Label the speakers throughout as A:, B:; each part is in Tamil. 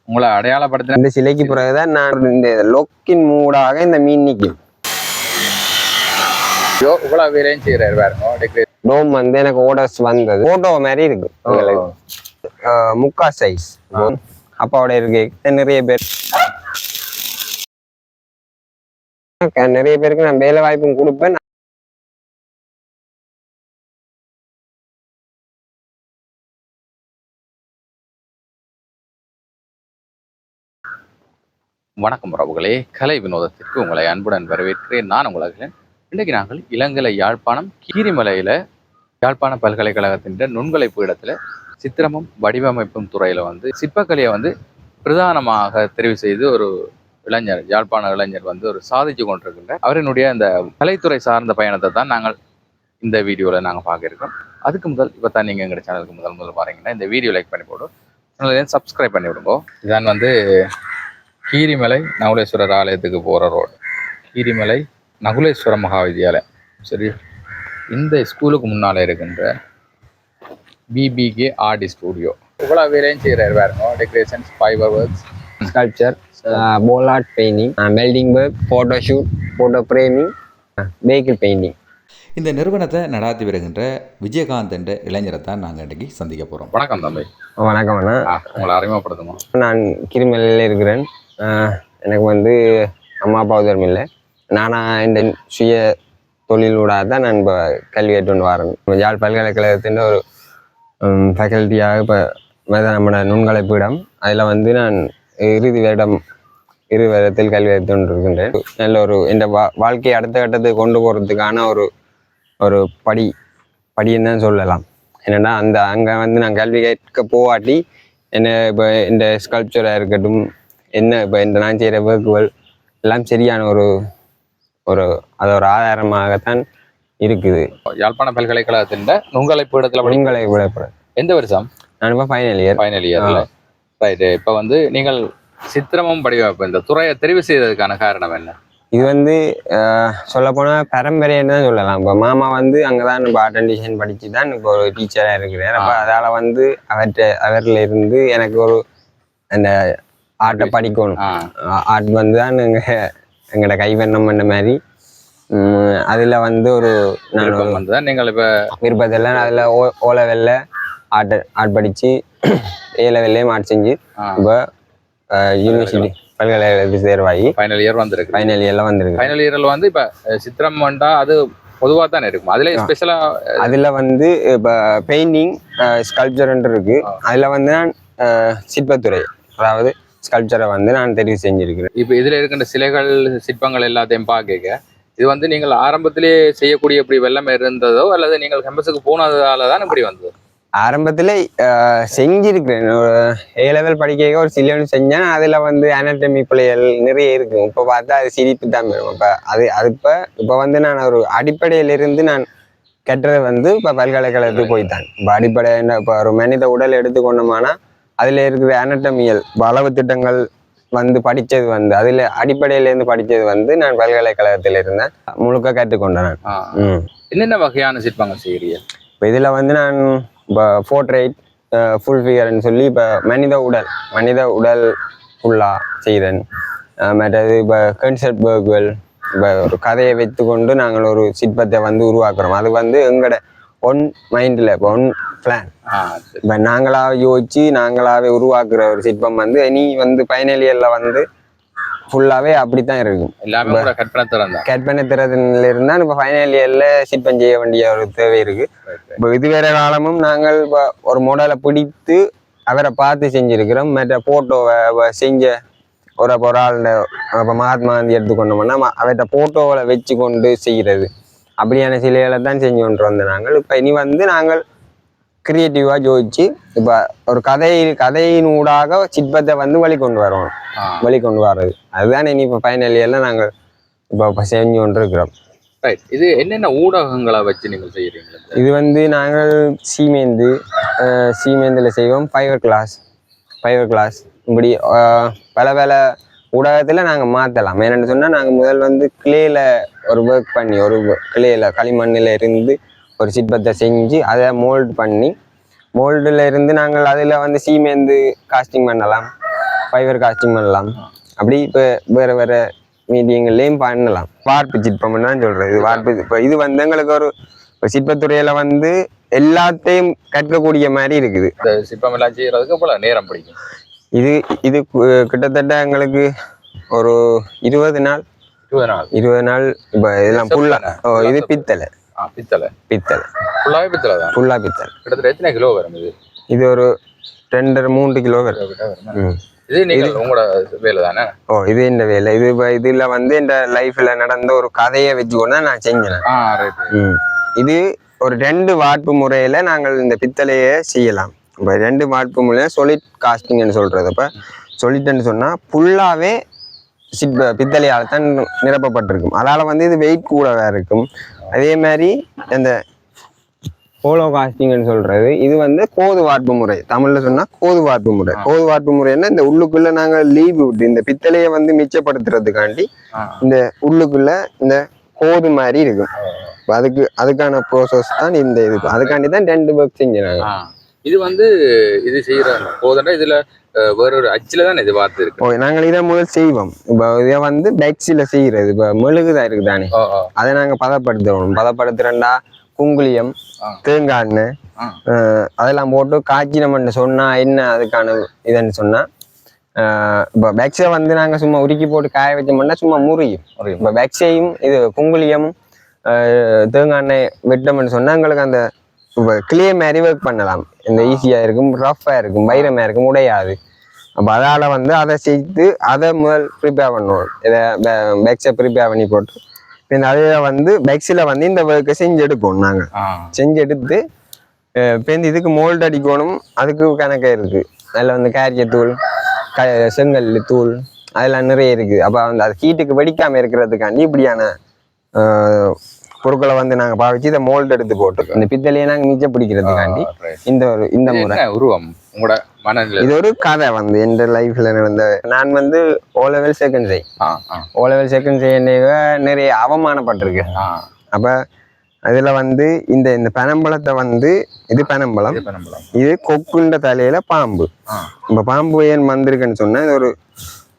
A: உங்களை அடையாளப்படுத்தின
B: இந்த சிலைக்கு பிறகுதான் நான் இந்த லொக்கின் மூடாக இந்த மீன் நிற்கும்.
A: இவ்வளவு வேலையும் செய்யறாரு பாருங்க.
B: டோம் வந்து எனக்கு ஓடர்ஸ் வந்தது போட்டோ மாதிரி இருக்கு முக்கா சைஸ் அப்பாவோட இருக்கு. நிறைய பேருக்கு நான் வேலை வாய்ப்பும் கொடுப்பேன்.
A: வணக்கம் உறவுகளே, கலை வினோதத்திற்கு உங்களை அன்புடன் வரவேற்கிறேன். நான் உங்களுக்கு இன்றைக்கு நாங்கள் இளங்கலை யாழ்ப்பாணம் கீரிமலையில யாழ்ப்பாண பல்கலைக்கழகத்தின் நுண்கலை பீடத்துல சித்திரமும் வடிவமைப்பும் துறையில வந்து சிற்பக்கலையை வந்து பிரதானமாக தெரிவு செய்து ஒரு இளைஞர், யாழ்ப்பாண இளைஞர் வந்து ஒரு சாதிச்சு கொண்டிருக்கின்ற அவரினுடைய அந்த கலைத்துறை சார்ந்த பயணத்தை தான் நாங்கள் இந்த வீடியோவில் நாங்கள் பார்க்க இருக்கோம். அதுக்கு முதல் இப்போ தான் நீங்கள் எங்கள் சேனலுக்கு முதல் பாருங்கன்னா இந்த வீடியோ லைக் பண்ணி போடும், சேனலையும் சப்ஸ்கிரைப் பண்ணி விடுங்க. இதான் வந்து கீரிமலை நகுலேஸ்வரர் ஆலயத்துக்கு போகிற ரோடு, கீரிமலை நகுலேஸ்வர மகாவித்யாலயம். சரி, இந்த ஸ்கூலுக்கு முன்னால் இருக்கின்ற பிபிகே ஆர்ட் ஸ்டூடியோ. இவ்வளோ வேலையும் செய்கிறாரு பாருங்க. Decorations, fibre works,
B: sculpture, pole art painting, welding work, photo shoot, photo framing, vehicle painting.
C: இந்த நிறுவனத்தை நடாத்தி வருகின்ற விஜயகாந்த் என்ற இளைஞரை தான் நாங்கள் இன்றைக்கி சந்திக்க போகிறோம்.
A: வணக்கம் தம்பி.
B: வணக்கம் அண்ணா.
A: உங்களை அறிமுகப்படுத்துமா?
B: நான் கீரிமலையில் இருக்கிறேன். எனக்கு வந்து அம்மா அப்பா உதவி இல்லை. நானாக இந்த சுய தொழிலூடாக தான் நான் இப்போ கல்வி ஏற்றுண்டு வரேன். யாழ் பல்கலைக்கழகத்தின் ஒரு ஃபேக்கல்ட்டியாக இப்போ நம்மளோட நுண்கலை பீடம், அதில் வந்து நான் இறுதி வருடத்தில் கல்வி ஏற்றுண்டு இருக்கின்றேன். நல்ல ஒரு இந்த வாழ்க்கையை அடுத்த கட்டத்துக்கு கொண்டு போகிறதுக்கான ஒரு படின்னு தான் சொல்லலாம். என்னென்னா அங்கே வந்து நான் கல்வி கேட்க போவாட்டி என்ன இப்போ இந்த ஸ்கல்ப்சராக இருக்கட்டும், என்ன இப்போ இந்த நான் செய்கிற ஒர்க்குகள் எல்லாம் சரியான ஒரு அது ஒரு ஆதாரமாகத்தான் இருக்குது.
A: யாழ்ப்பாண பல்கலைக்கழகத்தின் நுண்கலை பீடத்தில் எந்த வருஷம்? நான் இப்போ ஃபைனல் இயர். ரைட்டு. இப்போ வந்து நீங்கள் சித்திரமும் வடிவமைப்பு இந்த துறையை தெரிவு செய்ததுக்கான காரணம் என்ன?
B: இது வந்து சொல்லப்போனால் பரம்பரைன்னு தான் சொல்லலாம். இப்போ மாமா வந்து அங்கே தான் இப்போ ஆர்ட் அண்ட் டிசைன் படித்து தான் இப்போ ஒரு டீச்சராக இருக்கிறார். அப்போ அதால் வந்து அவரில் இருந்து எனக்கு ஒரு அந்த ஆர்ட்டை படிக்கணும், ஆர்ட் வந்து தான் எங்களோட கைவண்ணம் பண்ண மாதிரி அதில் வந்து ஒரு நான்
A: வந்து தான் நீங்கள் இப்போ
B: விருப்பத்தெல்லாம் அதில் ஓ லெவலில் ஆர்ட் படித்து ஏ லெவல்லையும் ஆர்ட் செஞ்சு இப்போ யூனிவர்சிட்டி பல்கலைக்கழகத்துக்கு தேர்வாகி
A: ஃபைனல் இயர் வந்திருக்கு.
B: ஃபைனல் இயரில்
A: வந்து இப்போ சித்திரம் வந்தா அது பொதுவாக தானே இருக்கும். அதில் ஸ்பெஷலாக அதில்
B: வந்து இப்போ பெயிண்டிங், ஸ்கல்ப்சர்ன்னு இருக்கு. அதில் வந்து நான் சிற்பத்துறை, அதாவது ஸ்கல்ப்சரை வந்து நான் தெரிவு செஞ்சிருக்கிறேன்.
A: இப்போ இதில் இருக்கின்ற சிலைகள், சிற்பங்கள் எல்லாத்தையும் பார்க்க இது வந்து நீங்கள் ஆரம்பத்திலே செய்யக்கூடிய இப்படி வெள்ளம் இருந்ததோ அல்லது நீங்கள் கேம்பஸுக்கு போனதால தான் இப்படி வந்தது?
B: ஆரம்பத்தில் செஞ்சிருக்கிறேன். ஒரு ஏ லெவல் படிக்க ஒரு சிலியன் செஞ்சேன். அதில் வந்து அனாட்டமி பிள்ளைகள் நிறைய இருக்கும். இப்போ பார்த்தா அது சிரிப்பு தான் வரும். இப்போ இப்போ வந்து நான் ஒரு அடிப்படையிலிருந்து நான் கட்டுறது வந்து இப்போ பல்கலைக்கழகத்துக்கு போய்தான். இப்போ அடிப்படை இப்போ ஒரு மனித உடல் எடுத்துக்கொண்டோம்னா அதில் இருக்கிற அனாட்டமியல் அளவு திட்டங்கள் வந்து படித்தது வந்து அதில் அடிப்படையிலேருந்து படித்தது வந்து நான் பல்கலைக்கழகத்தில் இருந்தேன் முழுக்க கற்றுக்கொண்டேன். நான்
A: என்னென்ன வகையான சிற்பங்கள் செய்கிறீங்க?
B: இப்போ இதில் வந்து நான் இப்போ போர்ட்ரைட், ஃபுல் ஃபிகர்ன்னு சொல்லி இப்போ மனித உடல் ஃபுல்லாக செய்கிறேன். மற்றது இப்போ கன்செப்ட் ஒர்க்குகள், இப்போ ஒரு கதையை வைத்து கொண்டு நாங்கள் ஒரு சிற்பத்தை வந்து உருவாக்குறோம். அது வந்து எங்களோட ஒன் மைண்டில் இப்போ ஒன் பிளான், இப்போ நாங்களாக யோசிச்சு நாங்களாகவே உருவாக்குற ஒரு சிற்பம் வந்து இனி வந்து ஃபைனல் இயரில் வந்து ஃபுல்லாகவே அப்படி தான் இருக்கும்.
A: எல்லாமே
B: கற்பனை திறனில் இருந்தால் இப்போ ஃபைனல் இயரில் சிற்பம் செய்ய வேண்டிய ஒரு தேவை இருக்குது. இப்போ இதுவரை காலமும் நாங்கள் இப்போ ஒரு மாடலை பிடித்து அவரை பார்த்து செஞ்சுருக்கிறோம். மற்ற ஃபோட்டோவை செஞ்ச ஒரு ஆள் இப்போ மகாத்மா காந்தி எடுத்துக்கொண்டோம்னா அவர்கிட்ட ஃபோட்டோவை வச்சு கொண்டு செய்கிறது, அப்படியான சிலைகளை தான் செஞ்சு கொண்டு வந்தோம் நாங்கள். இப்போ இனி வந்து நாங்கள் கிரியேட்டிவாக ஜோதிச்சு இப்போ ஒரு கதையின் ஊடாக சிற்பத்தை வந்து வெளிக்கொண்டு வர்றது அதுதான் இனி இப்போ ஃபைனல் இயரில் நாங்கள் இப்போ செஞ்சு கொண்டு இருக்கிறோம்.
A: ரைட். இது என்னென்ன ஊடகங்களை வச்சு நீங்கள் செய்கிறீங்க?
B: இது வந்து நாங்கள் சீமேந்தில் செய்வோம். ஃபைபர் கிளாஸ் இப்படி பல ஊடகத்தில் நாங்கள் மாற்றலாம். என்னென்னு சொன்னால் நாங்கள் முதல் வந்து கிளேயில் ஒரு ஒர்க் பண்ணி ஒரு கிளேயில் களிமண்ணில் இருந்து ஒரு சிற்பத்தை செஞ்சு அதை மோல்டில் இருந்து நாங்கள் அதில் வந்து சீமேந்து காஸ்டிங் பண்ணலாம். ஃபைபர் காஸ்டிங் பண்ணலாம். அப்படி இப்போ வேறு வேறு மீடியங்கள்லேயும் பண்ணலாம். வார்ப்பு சிற்பம்னு தான் சொல்கிறது. இது வார்ப்பு இப்போ இது வந்து எங்களுக்கு ஒரு சிற்பத்துறையில் வந்து எல்லாத்தையும் கற்கக்கூடிய மாதிரி இருக்குது.
A: இந்த சிற்பம் எல்லாம் செய்யறதுக்கு போல நேரம் பிடிக்கும்.
B: இது கிட்டத்தட்ட எங்களுக்கு ஒரு 20 நாள். 20 நாள். இப்போ இதெல்லாம் புல்லா இது பித்தளை.
A: பித்தளை ஃபுல்லாவே பித்தளை தான்.
B: ஃபுல்லா பித்தளை.
A: கிட்டத்தட்ட எத்தனை கிலோ வரும் இது?
B: இது ஒரு 2.5-3 கிலோ வரும்.
A: இது நீங்கள் உங்களோட வேலை தானே?
B: இது இந்த வேலை. இதுல வந்து இந்த லைஃப்ல நடந்த ஒரு கதையை வச்சுக்கொண்டு நான் செஞ்சேன். இது ஒரு 2 வார்ப்பு முறையில நாங்கள் இந்த பித்தளையை செய்யலாம். இப்போ 2 வார்ப்பு முறையில சொலிட் காஸ்டிங்னு சொல்றது. அப்ப சொலிட்னு சொன்னா ஃபுல்லாவே பித்தளையால் தான் நிரப்பப்பட்டிருக்கும். அதனால வந்து இது வெயிட் கூடவே இருக்கும். அதே மாதிரி இந்த ஹோலோ காஸ்டிங்னு சொல்றது இது வந்து கோது வார்ப்பு முறை. தமிழ்ல சொன்னா கோது வார்ப்பு முறை. கோது வார்ப்பு முறைன்னா இந்த உள்ளுக்குள்ள நாங்க லீவ் விட்டு இந்த பித்தளையை வந்து மிச்சப்படுத்துறதுக்காண்டி இந்த உள்ளுக்குள்ள இந்த கோது மாதிரி இருக்கும். அதுக்கான ப்ரோசஸ் தான் இந்த இது. அதுக்காண்டி தான் 2 ஒர்க் செஞ்சாங்க.
A: இது வந்து இது செய்யற கோதண்டா இதுல வேறொரு அச்சில தான் இது வார்த்து இருக்கு.
B: நாங்கள் இதை முதல் செய்வோம். இப்போ இதை வந்து பேக்ஸில செய்யறது. இப்போ மெழுகுதான் இருக்குதானே, அதை நாங்க பதப்படுத்துவோம். பதப்படுத்துறேன்டா குங்குளியம், தேங்காய் எண்ணெய் அதெல்லாம் போட்டு காய்ச்சினம்னு சொன்னா என்ன அதுக்கான இதுன்னு சொன்னா இப்போ பேக்ஸை வந்து நாங்க சும்மா உருக்கி போட்டு காய வச்சோம்னா சும்மா முறியும். இப்போ பேக்ஸையும் இது குங்குளியமும் தேங்காய் எண்ணெய் விட்டோம்னு சொன்னா எங்களுக்கு அந்த இப்போ கிளிய மாதிரி ஒர்க் பண்ணலாம். இந்த ஈஸியாக இருக்கும், ரஃப்பாக இருக்கும், வைரமாக இருக்கும், உடையாது. அப்போ அதால் வந்து அதை செய்து அதை முதல் ப்ரிப்பேர் பண்ணுவோம். இதை பேக்ஸை ப்ரிப்பேர் பண்ணி போட்டு இந்த அதில் வந்து பேக்ஸில் வந்து இந்த ஒர்க்கை செஞ்சு எடுப்போம். நாங்கள் செஞ்சு எடுத்து இப்போ இதுக்கு மோல்டு அடிக்கணும். அதுக்கு கணக்காக இருக்குது. அதில் வந்து காரியத்தூள், செங்கல் தூள் அதெல்லாம் நிறைய இருக்குது. அப்போ வந்து அது ஹீட்டுக்கு வெடிக்காமல் இருக்கிறதுக்காண்டி இப்படியான பொருட்களை வந்து நாங்கள் பாவிச்சு இதை மோல்டு எடுத்து போட்டு இந்த பித்தளையை நாங்கள் மிச்சம் பிடிக்கிறதுக்காண்டி இந்த முறை
A: உருவம் உங்களோட மனநிலை.
B: இது ஒரு கதை வந்து என் லைஃப்ல நடந்த. நான் வந்து O-level செகண்ட் செய்ய நிறைய அவமானப்பட்டிருக்கேன். அப்ப அதுல வந்து இந்த பனம்பழத்தை வந்து இது பனம்பழம், இது கொக்குண்ட தலையில பாம்பு. இப்ப பாம்பு ஏன் வந்திருக்குன்னு சொன்னா இது ஒரு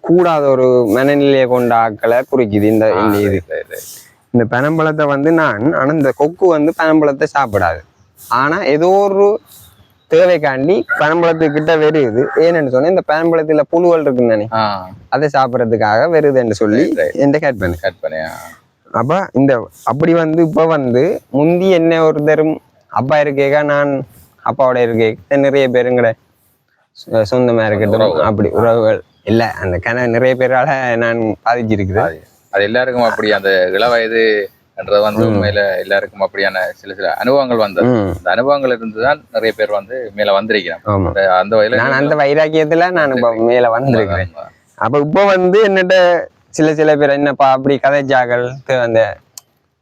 B: கூடாத ஒரு மனநிலையை கொண்ட ஆட்களை குறிக்குது. இந்த பனம்பழத்தை வந்து ஆனா இந்த கொக்கு வந்து பனம்பழத்தை சாப்பிடாது. ஆனா ஏதோ ஒரு தேவைக்காண்டி பனம்பழத்துக்கிட்ட வருது. ஏன்னு சொன்னா இந்த பனம்பழத்துல புழுவல் இருக்குன்னு தானே, அதை சாப்பிட்றதுக்காக வருதுன்னு சொல்லி என்கிட்ட கேட் பண்ணு. அப்ப அப்படி வந்து இப்ப வந்து முந்தி என்ன ஒருத்தரும் அப்பா இருக்கேக்கா நான் அப்பாவோட இருக்கே நிறைய பேருங்கட சொந்தமா இருக்கட்டும் அப்படி உறவுகள் இல்லை அந்த நிறைய பேரால நான் பாதிச்சிருக்கிறேன்.
A: அது எல்லாருக்கும் அப்படி அந்த இளவயது என்றது வந்து உண்மையில எல்லாருக்கும் அப்படியான சில அனுபவங்கள் வந்தது. அந்த அனுபவங்கள் இருந்துதான் நிறைய பேர் வந்து மேல வந்திருக்கிறேன். அந்த வயதுல
B: நான் அந்த வைராக்கியத்துல நான் இப்ப மேல வந்திருக்கிறேன். அப்ப இப்ப வந்து என்னட்ட சில பேர் என்னப்பா அப்படி கதைச்சாக்கள் அந்த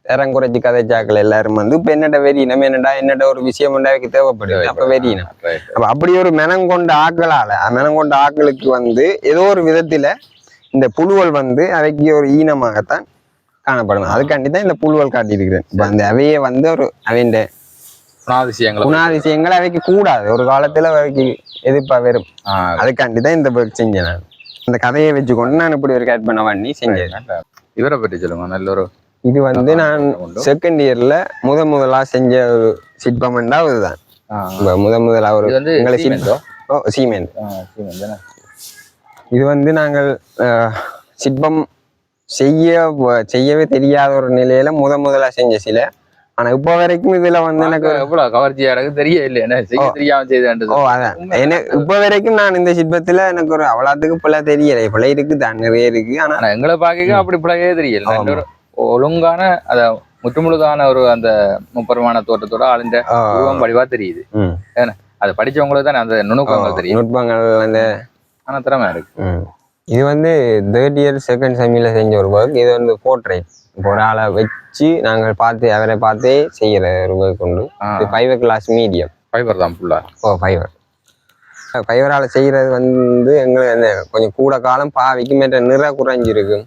B: இறங்குறைச்சி கதைச்சாக்கள் எல்லாரும் வந்து இப்ப என்னட்ட வெறியினம் என்னட்ட ஒரு விஷயம் உண்டாக்கி தேவைப்படுது. அப்ப வெறியினம் அப்ப அப்படி ஒரு மெனங்கொண்ட ஆக்களுக்கு வந்து ஏதோ ஒரு விதத்துல இந்த புழுவல் வந்து அவைக்கு ஒரு ஈனமாகத்தான் காணப்படணும். அதுக்காண்டிதான் இந்த புழுவல் காட்டியிருக்கிறேன். இப்ப அந்த அவையை வந்து ஒரு அவைண்ட குணாதிசயங்கள் அவைக்கு கூடாது. ஒரு காலத்துல அவைக்கு எதிர்ப்பா வரும். அதுக்காண்டிதான் இந்த ஒர்க் செஞ்சேன். நான் அந்த கதையை வச்சுக்கொண்டு நான் இப்படி ஒரு கேட் பண்ணி செஞ்சேன்.
A: இவரை பற்றி சொல்லுங்க. நல்ல ஒரு
B: இது வந்து நான் செகண்ட் இயர்ல முதலா செஞ்ச ஒரு சிற்பம் தான் இதுதான். முதலா ஒரு சீமெண்ட். இது வந்து நாங்கள் சிற்பம் செய்யவே தெரியாத ஒரு நிலையில முதலா செஞ்ச சில. ஆனா இப்ப வரைக்கும் இதுல வந்து எனக்கு
A: எவ்வளவு கவர்ச்சியா எனக்கு தெரியல தெரியாம செய்தேன்.
B: அதான் எனக்கு இப்ப வரைக்கும் நான் இந்த சிற்பத்துல எனக்கு ஒரு அவ்வளவுக்கு பிள்ளை தெரியல. பிள்ளை இருக்கு தான் நிறைய இருக்கு. ஆனா
A: எங்களை பாக்க அப்படி பிள்ளையே தெரியல. ஒரு ஒழுங்கான அத முற்றுமுழுதான ஒரு அந்த முப்பரிமாண தோட்டத்தோட ஆளுந்த உருவம் வடிவா தெரியுது. ஏன்னா அதை படிச்சவங்களுக்கு தானே அந்த நுணுக்கங்கள் தெரியும்.
B: நுட்பங்கள் அந்த
A: ஆனா திறமை இருக்கு.
B: இது வந்து 3rd year செகண்ட் செமில செஞ்ச ஒரு ஒர்க். இது வந்து போர்ட்ரேட். இப்போ ஒரு ஆளை வச்சு நாங்கள் அவரை பார்த்தே செய்யற ஒரு ஒர்க் உண்டு. Fibre class medium.
A: ஃபைபர் தான் ஃபுல்லா.
B: ஃபைபரால செய்யறது வந்து எங்களுக்கு கொஞ்சம் கூட காலம் பாவிக்கு மேற்ற நிற குறைஞ்சிருக்கு.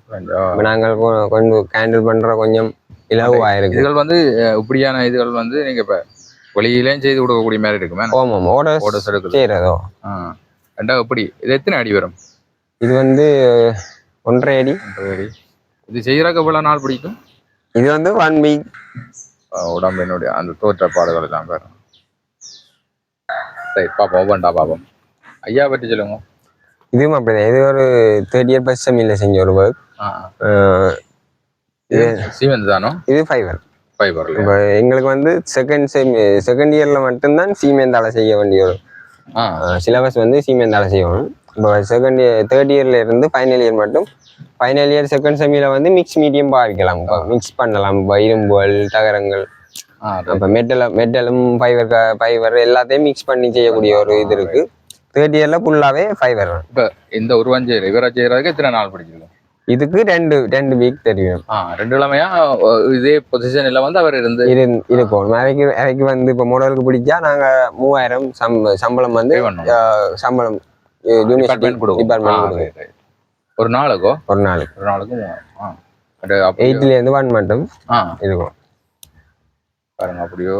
B: நாங்கள் கொஞ்சம் கேண்டில் பண்ற கொஞ்சம் இலவாயிருக்கு.
A: இதுகள் வந்து இப்படியான இதுகள் வந்து நீங்க இப்ப வெளியிலேயும் செய்து கொடுக்கக்கூடிய மாதிரி இருக்குமே.
B: ஓடர்ஸ் செய்யறதோ.
A: ரெண்டாவது எப்படி இது எத்தனை அடி வரும்?
B: இது வந்து 1.5 அடி.
A: இது செய்யறதுக்கு எவ்வளவு நாள் பிடிக்கும்?
B: இது வந்து 1 வீக்.
A: உடம்பினுடைய அந்த தோற்றப்பாடுகள் எல்லாம் பாருங்க. சரி பாப்போம், ஒவ்வொன்றா பாப்போம். ஐயா பற்றி சொல்லுங்க.
B: இதுவும் அப்படிதான். இது ஒரு 3rd இயர் பஸ் செம்மில் செஞ்ச ஒரு ஒர்க்.
A: சீமெண்ட் தானோ?
B: இது ஃபைபர்.
A: ஃபைபர்ல
B: எங்களுக்கு வந்து செகண்ட் இயர்ல மட்டும்தான் சீமெந்தால செய்ய வேண்டிய ஒரு சிலபஸ் வந்து சீமெந்தால செய்யணும். இப்போ 3rd இயர்ல இருந்து ஃபைனல் இயர் மட்டும், ஃபைனல் இயர் செகண்ட் செம்மில வந்து மிக்ஸ் மீடியம் பாவிக்கலாம், மிக்ஸ் பண்ணலாம். இப்போ இரும்புகள், தகரங்கள், அப்போ மெட்டலும் ஃபைபர் எல்லாத்தையும் மிக்ஸ் பண்ணி செய்யக்கூடிய ஒரு இது இருக்கு. 3rd இயர்ல ஃபுல்லாவே ஃபைபர்.
A: இப்போ இந்த உருவஞ்செயல் இவரை செய்யறதுக்கு எத்தனை நாள் பிடிச்சிருக்கும்?
B: இதுக்கு 2 வீக் தெரியும்.
A: 2 கிழமையா இதே பொசிஷன்ல வந்து அவர்
B: இருக்கும். அவைக்கு வந்து இப்போ மாடலுக்கு பிடிச்சா நாங்க 3000 சம்பளம் வந்து சம்பளம் டிபார்ட்மெண்ட்.
A: ஒரு நாளுக்கு
B: 8ல இருந்து 1 மட்டும் இருக்கும்.
A: பாருங்க, அப்படியோ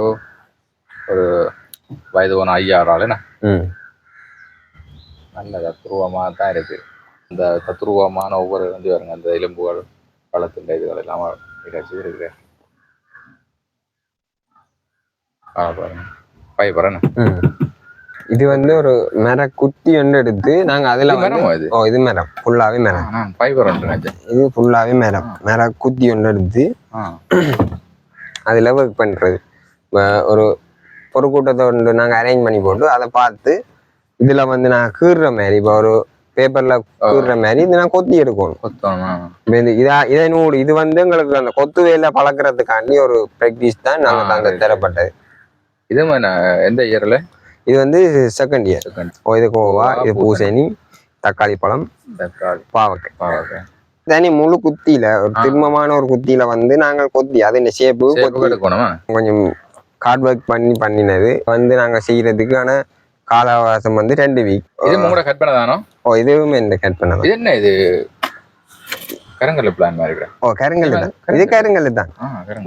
A: ஒரு வயது போன ஐயாறாள் என்ன நல்ல தத்ரூபமாக தான் இருக்கு. இந்த தத்ரூபமான ஒவ்வொரு வந்து வருங்க, அந்த எலும்புகள், களத்தின் இதுகள் எல்லாம் நிகழ்ச்சி இருக்கு. பாருங்க ஃபைபர்.
B: இது வந்து ஒரு மர குத்தி ஒன்று எடுத்து நாங்க அதுல இது மரம் ஃபுல்லாவே மரம்
A: ஃபைபர்.
B: இது ஃபுல்லாவே மர குத்தி ஒன்று எடுத்து அதுல ஒர்க் பண்றது. ஒரு கூட்டத்தை ஒன்று நாங்க அரேஞ்ச் பண்ணி போட்டு அதை பார்த்து இதுல வந்து நான் கீறுற மாதிரி, இப்போ ஒரு பேப்பர்ல கீறுற மாதிரி இது நான் கொத்தி எடுக்கணும். இது வந்து எங்களுக்கு அந்த கொத்து வேலை பழக்கிறதுக்காண்டி ஒரு பிராக்டிஸ் தான் நாங்க தரப்பட்டது.
A: இது எந்த இயர்ல?
B: இது வந்து செகண்ட் இயர். இது கோவா, இது பூசணி, தக்காளி பழம், பாவக்காய். தனி முழு குத்தியில ஒரு திண்மமான ஒரு குத்தியில வந்து நாங்கள் கொத்தி அது இந்த ஷேப்பு கொஞ்சம் ஹார்ட் ஒர்க் பண்ணினது வந்து நாங்க செய்யறதுக்கான கால அவகாசம் வந்து 2 வீக்.
A: இது உங்களோட கட் பண்ணதானோ?
B: இதுவுமே இந்த கட் பண்ணதான்.
A: இது என்ன? இது கருங்கல் பிளான் மாதிரி.
B: கருங்கல் தான். இது கருங்கல் தான்.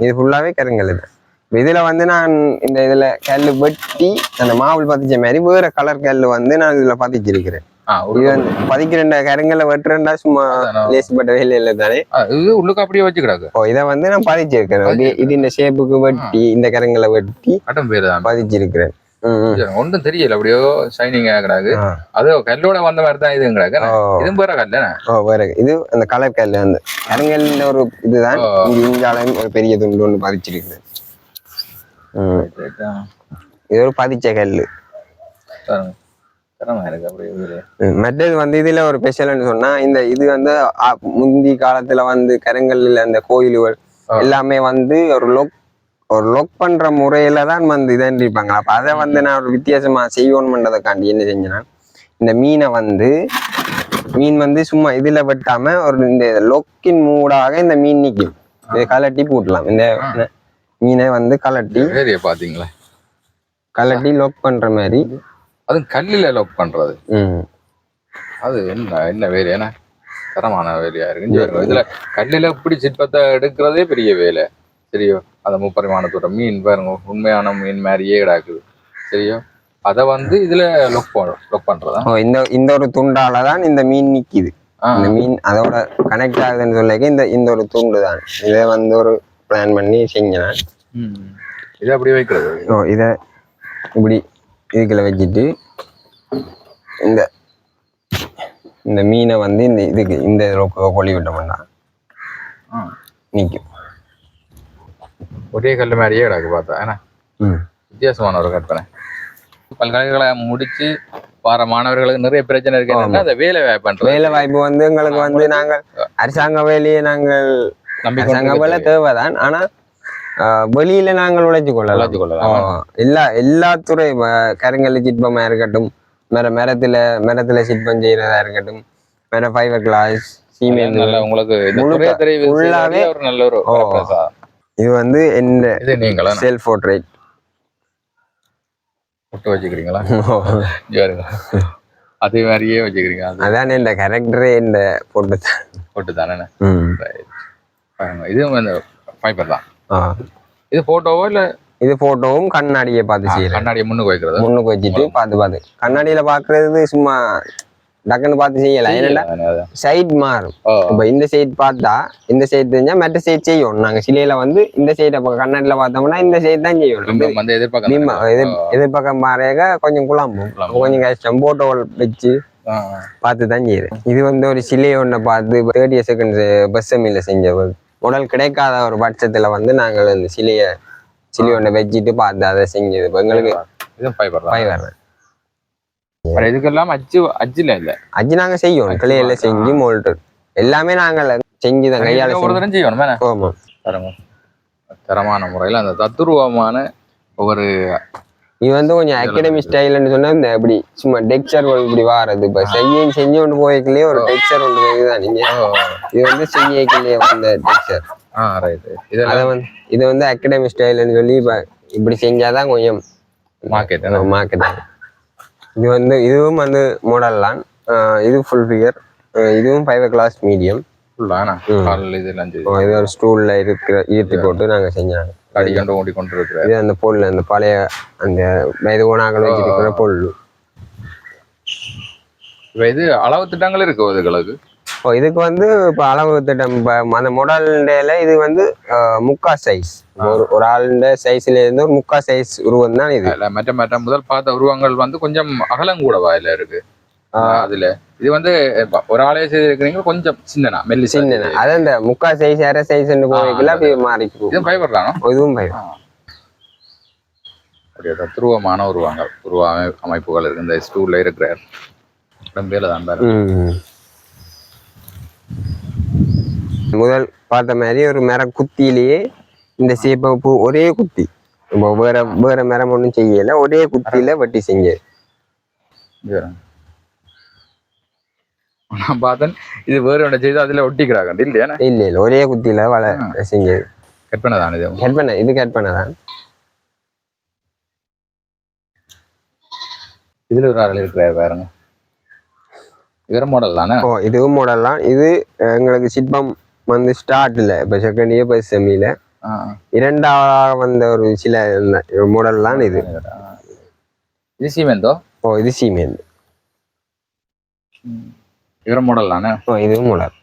B: இது ஃபுல்லாவே கருங்கல் தான். இதுல வந்து நான் இந்த இதுல கல்லு வெட்டி அந்த மாவுள் பதிச்ச மாதிரி வேற கலர் கல்லு வந்து நான் இதுல பதிச்சிருக்கிறேன். இது வந்து பதிக்கிறேன் கருங்கல்ல வெட்டுறேன்டா சும்மா லேசிப்பட்ட வேலையில தானே.
A: இது உள்ளுக்கு அப்படியே வச்சு கிடக்கு.
B: இதை வந்து நான் பதிச்சிருக்கிறேன். இது இந்த ஷேப்புக்கு வெட்டி இந்த கருங்கல்ல வெட்டி பதிச்சிருக்கிறேன்.
A: ஒன்றும் தெரியல, அப்படியோ ஷைனிங் ஆகுறாங்க. அது கல்லோட வந்த மாதிரி தான் இதுங்கிறாங்க. இது வேற கல்ல.
B: வேற இது அந்த கலர் கல்லு வந்து கருங்கல்ல ஒரு இதுதான். இங்காலையும் ஒரு பெரிய துண்டு ஒன்று பதிச்சிருக்கிறேன். இது ஒரு பதிச்ச கல்லு. மற்றது வந்து இதுல ஒரு ஸ்பெஷல்னு சொன்னா இந்த இது வந்து முந்தி காலத்துல வந்து கருங்கல்ல அந்த கோயில்கள் எல்லாமே வந்து ஒரு லொக் பண்ற முறையில தான் வந்து இதன்றிருப்பாங்க. அப்ப அதை வந்து நான் ஒரு வித்தியாசமா செய்யணும்ன்றதுக்காண்டி என்ன செஞ்சேன்னா, இந்த மீன் வந்து சும்மா இதுல வெட்டாம ஒரு இந்த லொக்கின் மூடாக இந்த மீன் நிற்கும். இதை கலட்டி போட்டலாம். இந்த மீனை வந்து கலட்டி
A: பாத்தீங்களா,
B: கலட்டி லொக் பண்ற மாதிரி.
A: அது கல்லில லொக் பண்றது. அது என்ன வேலை? ஏன்னா தரமான வேலையா இருக்கு. இதுல கல்லில இப்படி சிற்பத்தை எடுக்கிறதே பெரிய வேலை. சரியோ, அந்த முப்பரிமாணத்தோட மீன் பாருங்க, உண்மையான மீன் மாதிரியே கிடாக்குது. சரியோ, அதை வந்து இதுல லொக் பண்றதா.
B: இந்த ஒரு துண்டாலதான் இந்த மீன் நிக்குது. இந்த மீன் அதோட கனெக்ட் ஆகுதுன்னு சொல்லிக்க இந்த ஒரு துண்டு தான். இதை வந்து ஒரு பிளான் பண்ணி செஞ்சேன்.
A: இதை அப்படி வைக்கிறது.
B: இதை இப்படி இதுக்குள்ள வச்சுட்டு இந்த மீனை வந்து இந்த கொல்லி விட்டோம்னா நிற்கும்.
A: ஒரே கல் மாதிரியே கிடக்கு பார்த்தா. ஏன்னா வித்தியாசமான ஒரு கற்பனை. பல்கலைக்கழகம் முடிச்சு வர மாணவர்களுக்கு நிறைய பிரச்சனை இருக்கு. அந்த வேலை
B: வாய்ப்பு வந்து எங்களுக்கு வந்து நாங்கள் அரசாங்க வேலையை நாங்கள் அரசாங்க வேலை தேவைதான். ஆனா வெளியில நாங்கள் உழைச்சு கொள்ளலாம். எல்லா துறை கருங்கல் சிற்பமா இருக்கட்டும், மரத்துல சிற்பம் செய்யறதா இருக்கட்டும், ஃபைபர் கிளாஸ், சீமெண்ட்,
A: உங்களுக்கு ஒரு நல்ல ஒரு
B: இது வந்து இந்த செல்ஃப் போர்ட்ரைட்
A: போட்டு வச்சுக்கிறீங்களா? அதே மாதிரியே வச்சுக்கிறீங்க.
B: அதான் இந்த கேரக்டரே இந்த போட்டு தானே.
A: இது ஃபைபர் தான். இது போட்டோவோ இல்ல? இது
B: போட்டோவும் கண்ணாடியை பார்த்து செய்யறது.
A: கண்ணாடியை முன்னுக்கு வைக்கிறது.
B: முன்னுக்கு வச்சுட்டு பார்த்து கண்ணாடியில பாக்குறது சும்மா டக்குன்னு பார்த்து செய்யலாம். ஏன்னா சைட் மாறும். இப்ப இந்த சைட் பார்த்தா இந்த சைட் தெரிஞ்சா மற்ற சைட் செய்யும். நாங்க சிலையில வந்து இந்த சைட கண்ணாடியில பார்த்தோம்னா இந்த சைட் தான் செய்யணும். எதிர்பக்கம் மாறியாக கொஞ்சம் குழம்பும், கொஞ்சம் கஷ்டம். போட்டோ வச்சு பார்த்து தான் செய்யுறேன். இது வந்து ஒரு சிலையை ஒன்றை பார்த்து 30 செகண்ட்ஸ் பஸ் மில்ல செஞ்ச உடல் கிடைக்காத ஒரு பட்சத்துல வந்து நாங்கள் இந்த சிலையை ஒன்றை வச்சுட்டு பார்த்து அதை செஞ்சது. இப்போ எங்களுக்கு
A: இதுக்கெல்லாம் அஜ்ஜில இல்ல
B: அஜ்ஜி நாங்க செய்யணும். கிளையில செஞ்சு மோல்டு எல்லாமே நாங்கள் செஞ்சுதான் கையால செய்யணும்.
A: தரமான முறையில் அந்த தத்துருவமான ஒவ்வொரு
B: இது வந்து கொஞ்சம் அகாடமி ஸ்டைல்னு சொன்னா இந்த இப்படி சும்மா டெக்ஸ்சர் இப்படி வாரது. இப்ப செஞ்சு கொண்டு போய்க்கலையே ஒரு டெக்ஸ்சர் ஒன்று இருக்குதான். நீங்க இது வந்து செய்யலையே அந்த டெக்ஸ்சர். இது வந்து அகாடமி ஸ்டைல்னு சொல்லி இப்படி செஞ்சாதான் கொஞ்சம் மார்க்கெட். இது வந்து இதுவும் வந்து மாடல் தான். இது ஃபுல் ஃபிகர். இதுவும் 5 கிளாஸ் மீடியம். இது ஒரு ஸ்டூல்ல ஈர்த்தி போட்டு நாங்க செஞ்சாங்க. இது அந்த பொருள் அந்த பழைய அந்த ஓனாக்கள் வச்சிருக்கிற பொருள்.
A: இது அளவு திட்டங்கள் இருக்கு இதுகளுக்கு.
B: இதுக்கு வந்து இப்ப அளவு திட்டம் அந்த மாடல்ல இது வந்து முக்கா சைஸ். ஒரு ஆளுடைய சைஸ்ல இருந்து ஒரு முக்கா சைஸ் உருவம் தான் இது.
A: மற்ற முதல் பார்த்த உருவங்கள் வந்து கொஞ்சம் அகலம் கூடவா இல்ல இருக்கு அதுல. இது வந்து ஒரு ஆளே செய்திருக்கிறீங்க கொஞ்சம் சின்னனா
B: சின்ன. அதான் இந்த முக்கா சைஸ் அரை சைஸ் மாறிக்கும்.
A: இதுவும் ஃபைபர் தானோ?
B: இதுவும் ஃபைபர்.
A: தத்துருவமான உருவ அமைப்புகள் இருக்கு இந்த ஸ்டூல்ல இருக்கிற இடம்பேல தான் பாரு.
B: முதல் பார்த்த மாதிரி ஒரு மர குத்திலேயே இந்த சேப்ப ஒரே குத்தி, வேற மரம் ஒன்றும் செய்யல, ஒரே குத்தியில வட்டி செஞ்சது.
A: நான் பார்த்தேன் இது வேற ஒன்று செய்து அதுல ஒட்டிக்கிறாங்க இல்லையா?
B: இல்ல ஒரே குத்தியில செஞ்சது.
A: கற்பனை தான் இது.
B: கற்பனை தான்.
A: இதுல ஒரு ஆள் இருக்கிறார் பாருங்க. வேற மாடல் தானே?
B: இதுவும் மாடல் தான். இது எங்களுக்கு சிற்பம் வந்து ஸ்டார்ட்ல இப்ப செகண்ட் இயர் பஸ் செமியில இரண்டாவது வந்த ஒரு சில மாடல் தான் இது.
A: இது சீமெந்தோ?
B: இது சீமெந்து.
A: வேற மாடல் தானே?
B: இதுவும் மாடல்.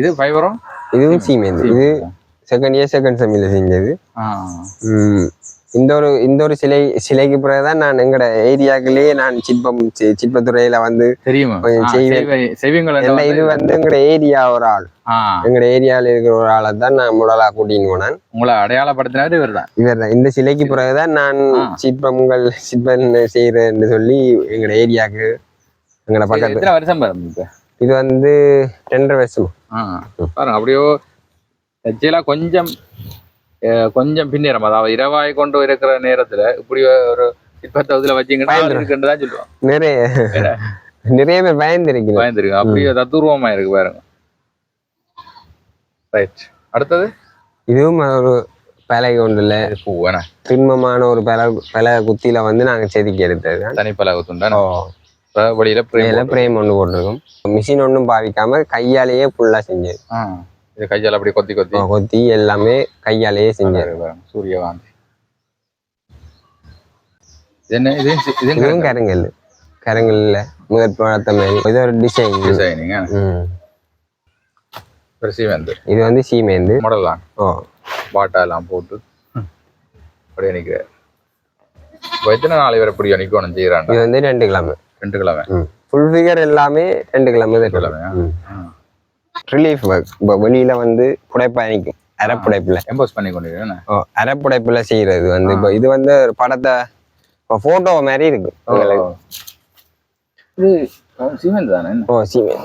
A: இது ஃபைபரும்
B: இதுவும் சீமெந்து. இது செகண்ட் இயர் செகண்ட் செமியில செஞ்சது. இந்த ஒரு சிலைக்கு பிறகுதான் நான் எங்கட ஏரியாக்குள்ளேயே நான் சிற்பத்துறையில வந்து செய்வேன். இது வந்து எங்கட ஏரியா ஒரு ஆள், எங்கட ஏரியால இருக்கிற ஒரு ஆளை தான் நான் முதலா கூட்டின்னு போனேன்.
A: உங்களை அடையாளப்படுத்தினது இவர்தான்.
B: இந்த சிலைக்கு பிறகுதான் நான் சிற்பம் செய்யறேன்னு சொல்லி எங்கட ஏரியாவுக்கு எங்கட பக்கத்துல.
A: வருஷம் பாருங்க.
B: இது வந்து 2.5 வருஷம்
A: பாருங்க. அப்படியோ கொஞ்சம் பின்னேறம், அதாவது இரவாய் கொண்டு இருக்கிற நேரத்துல இப்படி ஒரு சிற்பத்தை வச்சீங்கன்னா சொல்லுவாங்க.
B: நிறைய பேர் பயந்துருக்கு.
A: அப்படியே தத்துருவமா இருக்கு பாருங்க. ரைட். அடுத்தது
B: இதுவும் ஒரு பலகை ஒன்றுல திண்மமான ஒரு பலகை குத்தியில வந்து நாங்க செதுக்கி எடுத்தது.
A: தனி பலகை குத்துண்டா வழியில
B: பிரேம் ஒன்று போட்டிருக்கோம். மிஷின் ஒன்றும் பாவிக்காம கையாலேயே ஃபுல்லா செஞ்சது.
A: இது கையால அப்படி கொத்தி
B: எல்லாமே கையாலேயே செஞ்சாரு.
A: சூரியகாந்தி.
B: இதுவும் கருங்கல்ல முதல் பார்த்த மாதிரி இது ஒரு டிசைனிங். இது வந்து சீமேந்து
A: மாடல் தான். பாட்டா எல்லாம் போட்டு அப்படியே நிற்கிறார். எத்தனை நாள் வரை இப்படி நிற்கணும் செய்யறாங்க?
B: இது வந்து 2 கிழமை. ஃபுல் ஃபிகர் எல்லாமே 2 கிழமை. Relief work. இப்போ வெளியில வந்து புடைப்பா நிற்கும். அரைப்புடைப்புல
A: எம்போஸ் பண்ணி கொண்டு
B: அரைப்புடைப்புல செய்யறது வந்து இப்போ இது வந்து ஒரு படத்தை போட்டோ மாதிரி இருக்கு.
A: இது சீமெண்ட் தானே?
B: சீமெண்ட்.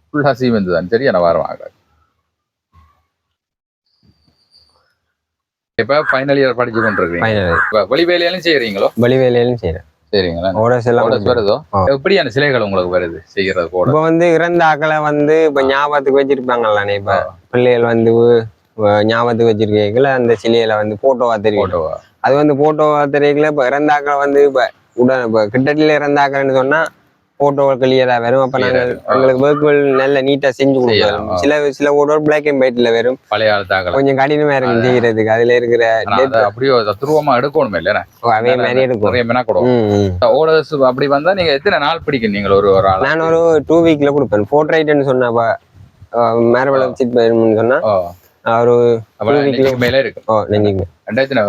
A: ஃபுல்லா சீமெண்ட் தான். சரியான வாரம் ஆகாது. இப்ப ஃபைனல் இயர் படிச்சு கொண்டிருக்கீங்க. வெளி வேலையாலும் செய்யறீங்களோ?
B: வெளி வேலையாலும் செய்யறேன்.
A: சரிங்களா? வருதோ? எப்படியான சிலைகள் உங்களுக்கு வருது செய்யறது?
B: இப்ப வந்து இறந்த ஆக்களை வந்து இப்ப ஞாபகத்துக்கு வச்சிருப்பாங்கல்லானே. இப்ப பிள்ளைகள் வந்து ஞாபகத்துக்கு வச்சிருக்கீங்களா அந்த சிலையில வந்து போட்டோவா தெரியும். அது வந்து போட்டோவா தெரியல. இப்ப இறந்த ஆக்களை வந்து இப்ப கிட்டட்டில இறந்த ஆக்கள்னு சொன்னா போட்டோ கிளியரா வரும். அப்ப நாங்கள் எங்களுக்கு ஒர்க்குகள் நல்ல நீட்டா செஞ்சு கொடுக்கலாம். சில போட்டோ பிளாக் அண்ட் ஒயிட்ல வரும்.
A: பழைய காலத்தாக
B: கொஞ்சம் கடினமா இருக்கும் செய்யறதுக்கு. அதுல இருக்கிற
A: அப்படியே துருவமா எடுக்கணுமே இல்ல
B: அதே மாதிரி எடுக்கும்.
A: ஓடர்ஸ் அப்படி வந்தா நீங்க எத்தனை நாள் பிடிக்கும் நீங்கள் ஒரு ஆள்?
B: நான் ஒரு 2 வீக்ல கொடுப்பேன். போர்ட்ரைட்னு சொன்னா மேரவளம் சிட் போயிரும்னு சொன்னா ஒரு
A: மேல இருக்கு.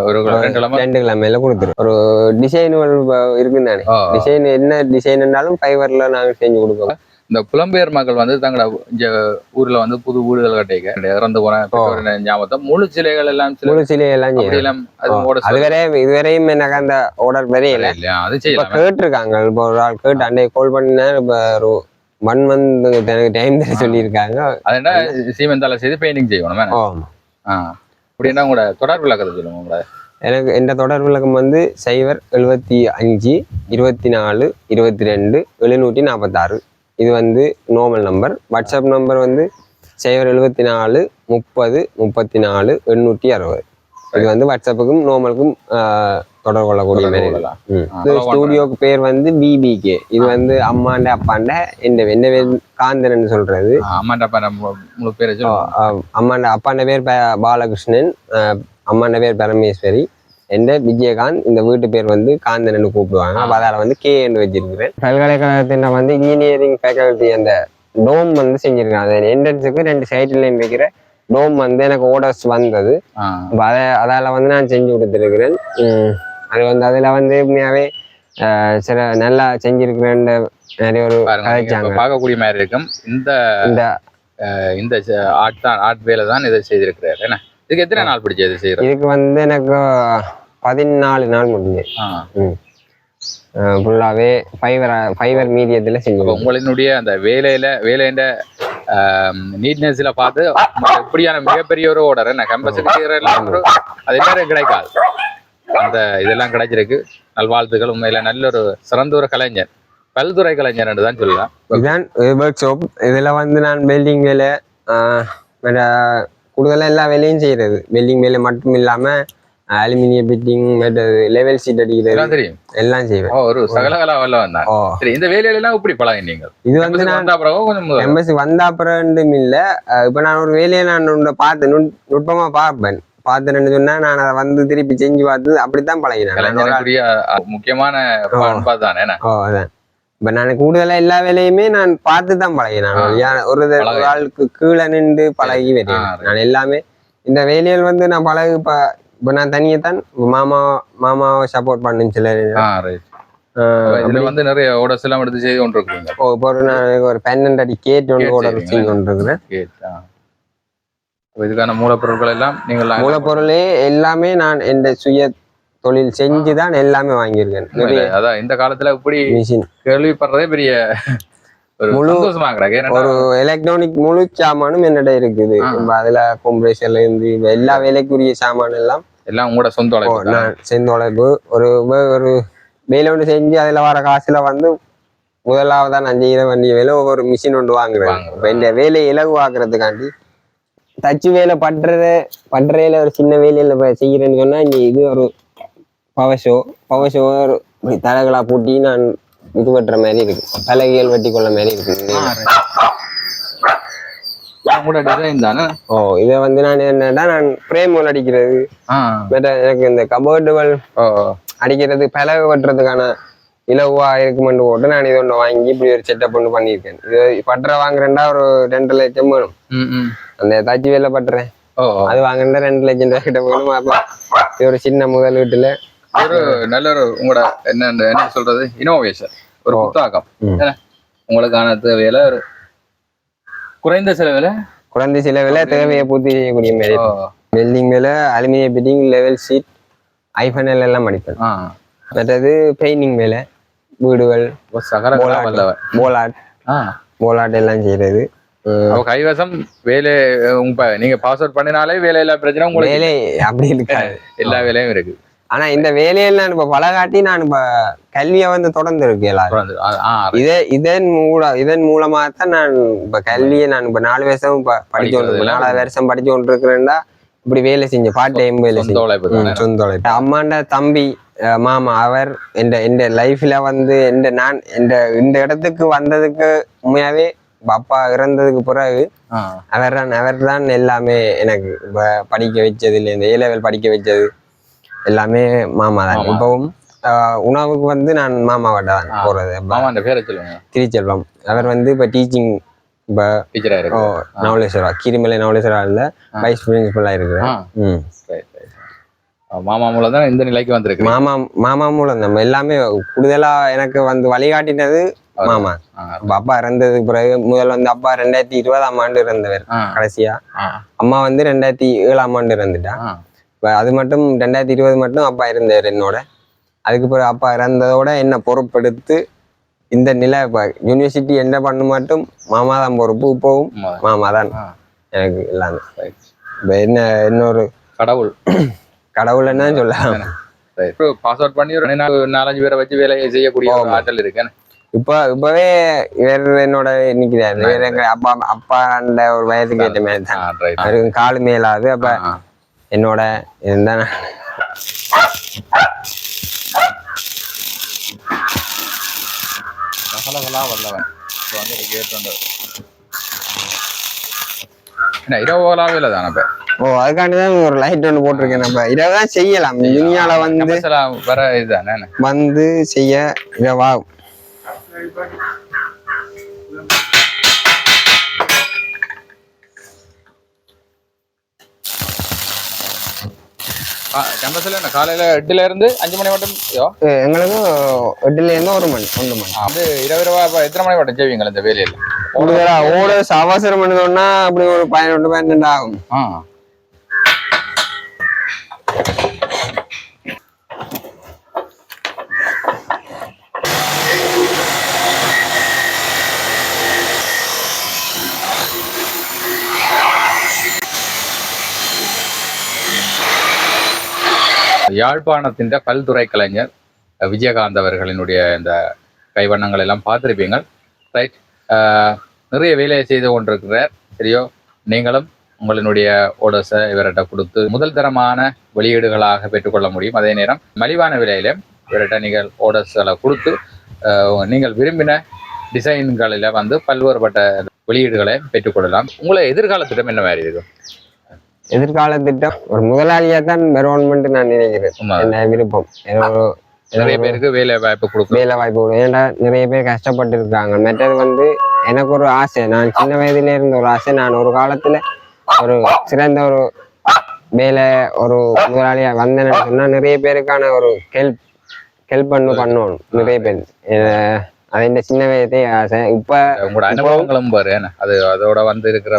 A: ஒரு 2
B: கிழமையில கொடுத்துரும். ஒரு டிசைன் இருக்குன்னு தானே, டிசைன் என்ன டிசைன்னாலும் ஃபைவர்ல நாங்க செஞ்சு கொடுப்போம்.
A: இந்த புலம்பெயர் மக்கள் வந்து தங்களோட ஊர்ல வந்து புது வீடுகள் கட்டிக்க இறந்து போன ஞாபகத்தை முழு சிலைகள் எல்லாம்
B: இதுவரையும் எனக்கு அந்த ஆர்டர் வரையில கேட்டிருக்காங்க. இப்போ ஒரு ஆள் கேட்டு அன்றைய கால் பண்ண ஒரு 1 month எனக்கு டைம் தர சொல்லியிருக்காங்க.
A: அது என்ன சீமெந்தால செய்து பெயிண்டிங் செய்யணும். அப்படின்னா உங்களோட தொடர் விளக்கத்தை சொல்லுங்க. உங்களோட
B: எனக்கு எந்த தொடர் விளக்கம் வந்து 075 24 22 746. இது வந்து நார்மல் நம்பர். வாட்ஸ்அப் நம்பர் வந்து 074 30 34 860. இது வந்து வாட்ஸ்அப்புக்கும் நார்மலுக்கும் தொடர்பு கொள்ளக்கூடிய மாதிரி. ஸ்டூடியோக்கு பேர் வந்து BBK. இது வந்து அம்மாண்ட அப்பாண்ட எந்த பேர் காந்தன் சொல்றது. அம்மாண்ட அப்பாண்ட பேர் பாலகிருஷ்ணன், அம்மாண்ட பேர் பரமேஸ்வரி, எந்த விஜயகாந்த். இந்த வீட்டு பேர் வந்து காந்தன் கூப்பிடுவாங்க. அப்ப அதால வந்து கே என்று வச்சிருக்கிறேன். பல்கலைக்கழகத்தின் வந்து இன்ஜினியரிங் ஃபேக்கல்டி அந்த டோம் வந்து செஞ்சிருக்கேன். அது என்ட்ரன்ஸுக்கு 2 சைட்ல வைக்கிற டோம் வந்து எனக்கு ஓடர்ஸ் வந்தது. அதால வந்து நான் செஞ்சு கொடுத்துருக்கிறேன். அது வந்து அதுல வந்து உண்மையாவே சில நல்லா செஞ்சிருக்கிறேன். நிறைய ஒரு
A: பார்க்கக்கூடிய மாதிரி இருக்கும். இந்த ஆர்ட் வேலை தான் இதை செய்திருக்கிறாரு. என்ன இதுக்கு எத்தனை நாள் பிடிச்சது செய்யறது?
B: இதுக்கு வந்து எனக்கு 14 நாள் முடிஞ்சு ஃபுல்லாவே ஃபைவர் மீடியத்துல செஞ்சு.
A: உங்களினுடைய அந்த வேலையில நீட்னஸ்ல பார்த்து இப்படியான மிகப்பெரிய ஒரு ஆர்டர் என்ன கம்பஸுக்கு அது எல்லாரும் கிடைக்காது. அந்த இதெல்லாம் கிடைச்சிருக்கு. நல்வாழ்த்துக்கள். உண்மையில நல்ல ஒரு சிறந்த ஒரு கலைஞர், பல்துறை கலைஞர் என்று தான் சொல்லலாம்.
B: இதுதான் ஒர்க் ஷாப். இதுல வந்து நான் வெல்டிங் வேலை கூடுதலாக எல்லா வேலையும் செய்யறது. வெல்டிங் வேலை மட்டும் இல்லாம அலுமினிய பிட்டிங், லெவல் சீட் அடிக்கிறது தெரியும், எல்லாம் செய்வேன். ஒரு
A: சகலகலா வந்தான். சரி, இந்த வேலையில எல்லாம் எப்படி பழகினீங்க?
B: இது வந்து நான் எம்எஸ்சி வந்த அப்புறம் இல்ல. இப்ப நான் ஒரு வேலையை நான் பார்த்து நுட்பமா பார்ப்பேன். பார்த்துன்னு சொன்னா நான் அதை வந்து திருப்பி செஞ்சு பார்த்து அப்படித்தான் பழகினேன்.
A: முக்கியமான
B: அதான். இப்ப நான் கூடுதலா எல்லா வேலையுமே நான் பார்த்து தான் பழகினேன். ஒரு ஆளுக்கு கீழே நின்று பழகி வரேன் நான் எல்லாமே. இந்த வேலையில் வந்து நான் பழகு இப்ப நான் தனியத்தான் மாமாவை சப்போர்ட் பண்ணுன்னு சில
A: வந்து நிறைய ஓடர்ஸ் எல்லாம் எடுத்து செய்து கொண்டு இருக்கீங்க.
B: இப்போ ஒரு 12 அடி கேட் ஒன்று ஓடர் செஞ்சு கொண்டு இருக்கிறேன்.
A: இதுக்கான மூலப்பொருட்கள் எல்லாம் நீங்கள்
B: மூலப்பொருளே எல்லாமே நான் எந்த சுய தொழில் செஞ்சுதான் எல்லாமே வாங்கியிருக்கேன்.
A: அதான் இந்த காலத்துல இப்படி மிஷின் கேள்விப்படுறதே பெரிய
B: ஒரு எலக்ட்ரானிக் முழு சாமானும் என்னிட இருக்குது. அதுல கம்ப்ரேஷர்ல இருந்து எல்லா வேலைக்குரிய சாமான் எல்லாம்
A: உங்களோட சொந்த
B: உழைப்பு. ஒரு வேலை ஒன்று செஞ்சு அதுல வர காசுல வந்து முதலாவதா நான் செய்யற வேண்டிய வேலை ஒவ்வொரு மிஷின் ஒன்று வாங்குறேன். இந்த வேலையை இலகுவாக்குறதுக்காண்டி தச்சு வேலை பண்றையில ஒரு சின்ன வேலையில செய்யறேன்னு சொன்னா இங்க இது ஒரு பவர் ஷோ ஒரு தலைகளா பூட்டி நான் இது வெட்டுற மாதிரி இருக்கு. பலகைகள் வெட்டி கொள்ள மாதிரி இருக்கு. இதை வந்து நான் என்னன்னா நான் பிரேம் அடிக்கிறது, எனக்கு இந்த கபோர்டுகள் அடிக்கிறது, பலகை வெட்டுறதுக்கான இலவா இருக்குமென்று போட்டு நான் இது ஒன்று வாங்கி இப்படி ஒரு செட்டப் ஒன்று பண்ணியிருக்கேன். இது பட்டறை வாங்குறேன்டா ஒரு 2 லட்சம் வேணும். அந்த தச்சு வேலை பட்டுறேன் அது வாங்கினா 2 லட்சம் ரூபாய் கிட்ட வேணும். இது ஒரு சின்ன முதலீட்டுல
A: ஒரு நல்ல ஒரு உங்களோட என்ன சொல்றது இனோவேஷன், ஒரு புத்தாக்கம். உங்களுக்கான தேவையில ஒரு குறைந்த செலவுல
B: தேவையை பூர்த்தி செய்யக்கூடிய மாதிரி வெல்டிங் வேலை, அலுமினிய பிட்டிங், லெவல் சீட், ஐஃபனல் எல்லாம் அடிப்பேன். மற்றது பெயிண்டிங் வேலை, வீடுகள், போலாட் எல்லாம் செய்யறது.
A: கைவசம் வேலை நீங்க பாஸ் அவுட் பண்ணினாலே வேலையில பிரச்சனை உங்களுக்கு
B: வேலை அப்படி இருக்காது.
A: எல்லா வேலையும் இருக்கு.
B: ஆனா இந்த வேலையில நான் இப்ப பலகாட்டி நான் இப்ப கல்வியை வந்து தொடர்ந்து இருக்கு எல்லாரும். இதன் மூலமா தான் நான் இப்ப கல்வியை நான் இப்ப 4 வருஷம் படிச்சு கொண்டு 4வது வருஷம் படிச்சு கொண்டு இருக்கிறேன்னா இப்படி வேலை செஞ்ச பார்ட் டைம் வேலை சொந்த உழைப்பு. அம்மாண்ட தம்பி மாமா அவர் இந்த லைஃப்ல வந்து நான் இந்த இடத்துக்கு வந்ததுக்கு உண்மையாவே அப்பா இறந்ததுக்கு பிறகு அவர் தான் எல்லாமே எனக்கு படிக்க வச்சது இல்லை இந்த A-level படிக்க வச்சது எல்லாமே மாமா தான். இப்பவும் உணவுக்கு வந்து நான் மாமாவிட்ட தான் போறது. திருச்செல்வம் அவர் வந்து இப்ப டீச்சிங் இப்போ நவலேஸ்வரா கீரிமலை நவலேஸ்வரா வைஸ் பிரின்சிபலா இருக்கிறேன்.
A: மாமா மூலம் தான் இந்த நிலைக்கு வந்திருக்கு.
B: மாமா மூலம் நம்ம எல்லாமே கூடுதலா எனக்கு வந்து வழிகாட்டினது மாமா. அப்பா இறந்ததுக்கு பிறகு முதல் வந்து அப்பா 2020 இறந்தவர் கடைசியா. அம்மா வந்து 2007 இறந்துட்டா. அது மட்டும் 2020 மட்டும் அப்பா இருந்தார் என்னோட. அதுக்கு பிறகு அப்பா இறந்ததோட என்ன பொறுப்பெடுத்து இந்த நிலை யூனிவர்சிட்டி என்ன பண்ண மட்டும் மாமா தான் பொறுப்பு. இப்பவும் மாமா தான் எனக்கு எல்லாமே. என்ன இன்னொரு கடவுள் என்ன சொல்லலாம்.
A: பாஸ் அவுட் பண்ணி ஒரு 4-5 பேரை வச்சு வேலை செய்யக்கூடிய ஆற்றல் இருக்கு.
B: இப்பவே இவர் என்னோட நிக்கிறாரு. எங்க அப்பா அந்த ஒரு வயசுக்கு ஏற்ற மாதிரி தான் அவருக்கு காலு மேலாது. அப்ப என்னோட இருந்தா
A: வல்லவன் இரவு இல்லை தானே.
B: அதுக்காண்டிதான் ஒரு லைட் ஒன்று போட்டிருக்கேன். நம்ம இரவுதான் செய்யலாம். துணியால வந்து
A: வர இதுதானே
B: வந்து செய்ய இரவாகும்.
A: கேம்பஸ்ல என்ன காலையில 8 இருந்து 5 மணி மட்டும்
B: எங்களுக்கு 8 இருந்து 1 மணி
A: அது இரவு எத்தனை மணி மட்டும் செய்வீங்களா இந்த வேலையில?
B: ஓட அவசரம் பண்ணணும்னா அப்படி ஒரு 11-12 ஆகும்.
A: யாழ்ப்பாணத்தின் பல்துறை கலைஞர் விஜயகாந்த் அவர்களினுடைய இந்த கைவண்ணங்கள் எல்லாம் பார்த்துருப்பீங்க. ரைட், நிறைய வேலையை செய்து கொண்டிருக்கிறார். சரியோ, நீங்களும் உங்களினுடைய ஓடஸை இவர்கிட்ட கொடுத்து முதல் தரமான வெளியீடுகளாக பெற்றுக்கொள்ள முடியும். அதே நேரம் மலிவான விலையில இவர்கிட்ட நீங்கள் ஓடஸ்களை கொடுத்து நீங்கள் விரும்பின டிசைன்களில் வந்து பல்வேறுபட்ட வெளியீடுகளை பெற்றுக்கொள்ளலாம். உங்களை எதிர்கால திட்டம் என்ன மாதிரி இருக்கும்?
B: எதிர்கால திட்டம் ஒரு முதலாளியா தான் வருவான்ட்டு நான் நினைக்கிறேன். என்ன விருப்பம்
A: நிறைய பேருக்கு வேலை வாய்ப்பு கொடுக்கும்.
B: ஏன்னா நிறைய பேர் கஷ்டப்பட்டு இருக்காங்க. மற்றது வந்து எனக்கு ஒரு ஆசை, நான் சின்ன வயதுல இருந்த ஒரு ஆசை, நான் ஒரு காலத்துல ஒரு சிறந்த ஒரு வேலை ஒரு முதலாளியா வந்தேன்னு சொன்னா நிறைய பேருக்கான ஒரு ஹெல்ப் பண்ணணும் நிறைய பேர். அது இந்த சின்ன வயதே ஆசை. இப்ப
A: உங்களோட அனுபவங்களும் பாரு, அது அதோட வந்து இருக்கிற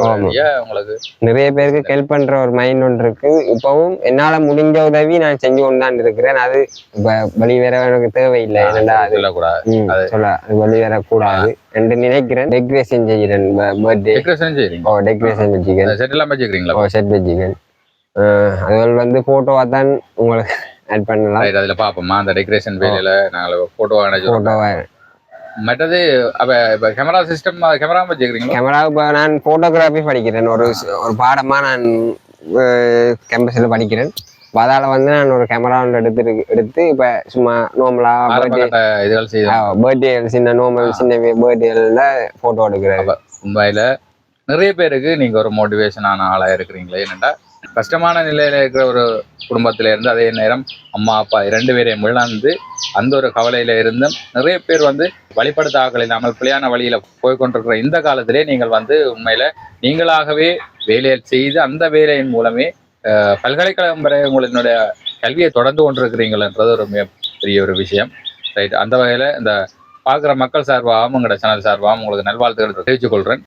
A: உங்களுக்கு
B: நிறைய பேருக்கு ஹெல்ப் பண்ற ஒரு மைண்ட் ஒன்று இருக்கு. இப்பவும் என்னால முடிஞ்ச உதவி நான் செஞ்சு கொண்டாண்டு இருக்கிறேன். அது இப்ப வழி வேற எனக்கு தேவையில்லை. என்னடா அது சொல்ல அது வழி வேற கூடாது என்று நினைக்கிறேன். டெக்கரேஷன் செய்கிறேன். பர்த்டே டெக்கரேஷன் வச்சுக்கிறேன். செட் வச்சுக்கிறேன். அது வந்து போட்டோவா தான் உங்களுக்கு ஆட் பண்ணலாம்.
A: அதுல பாப்போமா அந்த டெக்கரேஷன் வேலையில நாங்க போட்டோவா மற்றது அப்ப கேமரா சிஸ்டம் கேமரா வச்சுக்கிறீங்களா?
B: கேமரா இப்போ நான் போட்டோகிராஃபி படிக்கிறேன். ஒரு பாடமா நான் கேம்பஸ்ல படிக்கிறேன். அதால வந்து நான் ஒரு கேமரா எடுத்து இப்ப சும்மா நார்மலா பர்த்டே சின்ன நார்மல் சின்ன பர்த்டேல போட்டோ எடுக்கிறேன்.
A: மும்பைல நிறைய பேருக்கு நீங்க ஒரு மோட்டிவேஷனான ஆளா இருக்கிறீங்களே. என்னண்டா கஷ்டமான நிலையில இருக்கிற ஒரு குடும்பத்தில இருந்து அதே நேரம் அம்மா அப்பா 2 பேரையும் இழந்து அந்த ஒரு கவலையில இருந்தும் நிறைய பேர் வந்து வழிபடுத்த ஆக்கள் இல்லாமல் பிள்ளையான வழியில போய்கொண்டிருக்கிற இந்த காலத்திலே நீங்கள் வந்து உண்மையில நீங்களாகவே வேலையை செய்து அந்த வேலையின் மூலமே பல்கலைக்கழகம் வரை உங்களுடைய கல்வியை தொடர்ந்து கொண்டிருக்கிறீங்கன்றது ஒரு மிகப்பெரிய ஒரு விஷயம். ரைட், அந்த வகையில இந்த பார்க்குற மக்கள் சார்பாகவும் உங்களோட சேனல் சார்பாகவும் உங்களுக்கு நல்வாழ்த்துக்கள் தெரிவித்துக் கொள்கிறேன்.